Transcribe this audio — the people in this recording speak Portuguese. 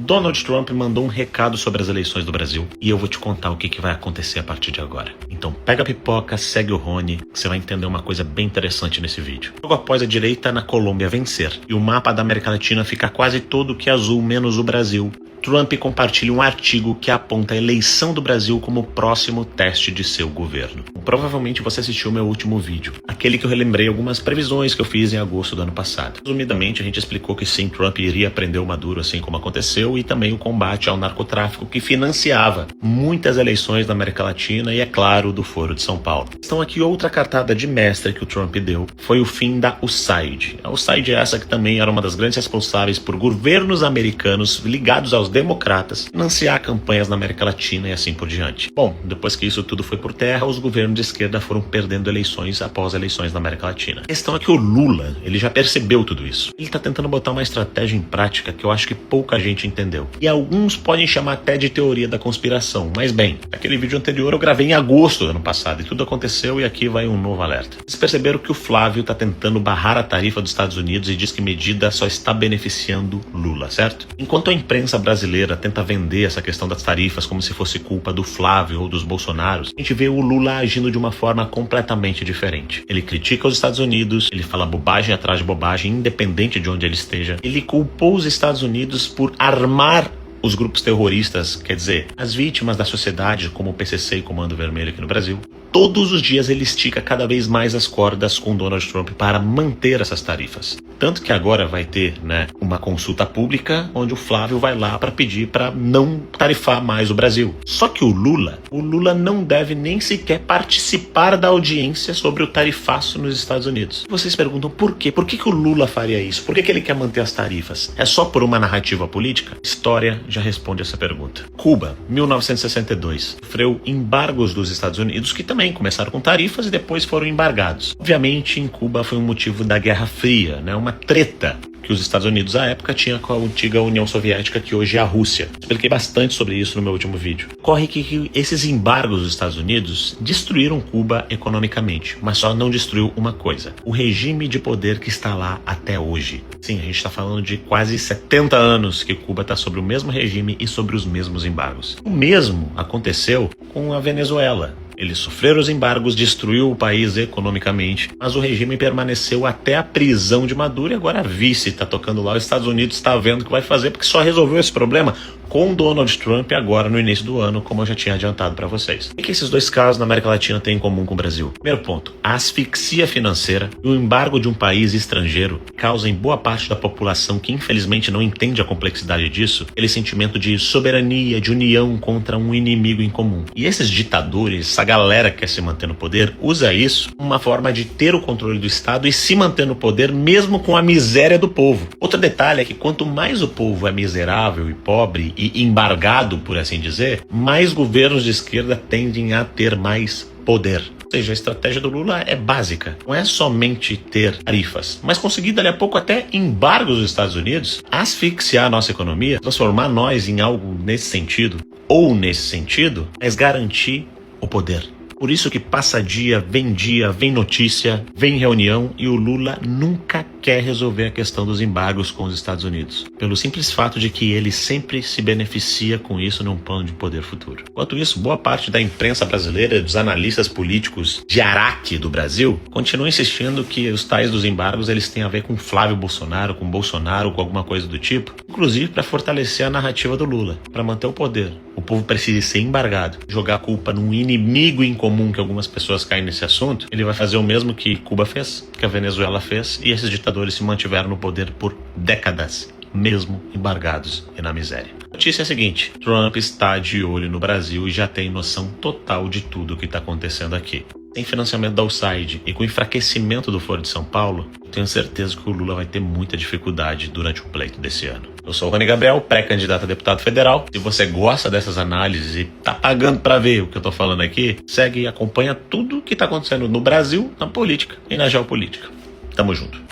Donald Trump mandou um recado sobre as eleições do Brasil e eu vou te contar o que vai acontecer a partir de agora. Então pega a pipoca, segue o Rony, que você vai entender uma coisa bem interessante nesse vídeo. Logo após a direita na Colômbia vencer e o mapa da América Latina ficar quase todo que azul menos o Brasil, Trump compartilha um artigo que aponta a eleição do Brasil como o próximo teste de seu governo. Provavelmente você assistiu meu último vídeo, aquele que eu relembrei algumas previsões que eu fiz em agosto do ano passado. Resumidamente, a gente explicou que sim, Trump iria prender o Maduro assim como aconteceu e também o combate ao narcotráfico que financiava muitas eleições da América Latina e, é claro, do Foro de São Paulo. Então aqui outra cartada de mestre que o Trump deu foi o fim da USAID. A USAID é essa que também era uma das grandes responsáveis por governos americanos ligados aos democratas financiar campanhas na América Latina e assim por diante. Bom, depois que isso tudo foi por terra, os governos de esquerda foram perdendo eleições após eleições na América Latina. A questão é que o Lula, ele já percebeu tudo isso. Ele tá tentando botar uma estratégia em prática que eu acho que pouca gente entendeu. E alguns podem chamar até de teoria da conspiração, mas bem, aquele vídeo anterior eu gravei em agosto do ano passado e tudo aconteceu e aqui vai um novo alerta. Vocês perceberam que o Flávio tá tentando barrar a tarifa dos Estados Unidos e diz que medida só está beneficiando Lula, certo? Enquanto a imprensa brasileira tenta vender essa questão das tarifas como se fosse culpa do Flávio ou dos Bolsonaros, a gente vê o Lula agindo de uma forma completamente diferente. Ele critica os Estados Unidos, ele fala bobagem atrás de bobagem, independente de onde ele esteja. Ele culpou os Estados Unidos por armar os grupos terroristas, quer dizer, as vítimas da sociedade, como o PCC e Comando Vermelho aqui no Brasil. Todos os dias ele estica cada vez mais as cordas com Donald Trump para manter essas tarifas. Tanto que agora vai ter, uma consulta pública onde o Flávio vai lá para pedir para não tarifar mais o Brasil. Só que o Lula não deve nem sequer participar da audiência sobre o tarifaço nos Estados Unidos. Vocês perguntam por quê? Por que o Lula faria isso? Por que ele quer manter as tarifas? É só por uma narrativa política? História já responde essa pergunta. Cuba, 1962, sofreu embargos dos Estados Unidos que também começaram com tarifas e depois foram embargados. Obviamente, em Cuba foi um motivo da Guerra Fria, uma treta que os Estados Unidos à época tinha com a antiga União Soviética, que hoje é a Rússia. Expliquei bastante sobre isso no meu último vídeo. Ocorre que esses embargos dos Estados Unidos destruíram Cuba economicamente, mas só não destruiu uma coisa: o regime de poder que está lá até hoje. Sim, a gente está falando de quase 70 anos que Cuba está sobre o mesmo regime e sobre os mesmos embargos. O mesmo aconteceu com a Venezuela. Eles sofreram os embargos, destruiu o país economicamente, mas o regime permaneceu até a prisão de Maduro e agora a vice está tocando lá. Os Estados Unidos está vendo o que vai fazer porque só resolveu esse problema com Donald Trump agora no início do ano, como eu já tinha adiantado para vocês. O que esses dois casos na América Latina têm em comum com o Brasil? Primeiro ponto, a asfixia financeira e o embargo de um país estrangeiro causa em boa parte da população que infelizmente não entende a complexidade disso, aquele sentimento de soberania, de união contra um inimigo em comum. E esses ditadores, essa galera que quer se manter no poder, usa isso como uma forma de ter o controle do Estado e se manter no poder mesmo com a miséria do povo. Outro detalhe é que quanto mais o povo é miserável e pobre e embargado, por assim dizer, mais governos de esquerda tendem a ter mais poder. Ou seja, a estratégia do Lula é básica. Não é somente ter tarifas, mas conseguir dali a pouco até embargos dos Estados Unidos, asfixiar a nossa economia, transformar nós em algo nesse sentido, ou nesse sentido, mas garantir o poder. Por isso que passa dia, vem notícia, vem reunião e o Lula nunca quer resolver a questão dos embargos com os Estados Unidos. Pelo simples fato de que ele sempre se beneficia com isso num plano de poder futuro. Enquanto isso, boa parte da imprensa brasileira, dos analistas políticos de Araque do Brasil, continua insistindo que os tais dos embargos eles têm a ver com Flávio Bolsonaro, com Bolsonaro, com alguma coisa do tipo, inclusive para fortalecer a narrativa do Lula, para manter o poder. O povo precisa ser embargado, jogar a culpa num inimigo em comum que algumas pessoas caem nesse assunto. Ele vai fazer o mesmo que Cuba fez, que a Venezuela fez, e esses ditadores se mantiveram no poder por décadas, mesmo embargados e na miséria. A notícia é a seguinte: Trump está de olho no Brasil e já tem noção total de tudo o que está acontecendo aqui. Sem financiamento da USAID e com o enfraquecimento do Foro de São Paulo, eu tenho certeza que o Lula vai ter muita dificuldade durante o pleito desse ano. Eu sou o Rony Gabriel, pré-candidato a deputado federal. Se você gosta dessas análises e tá pagando para ver o que eu tô falando aqui, segue e acompanha tudo o que tá acontecendo no Brasil, na política e na geopolítica. Tamo junto.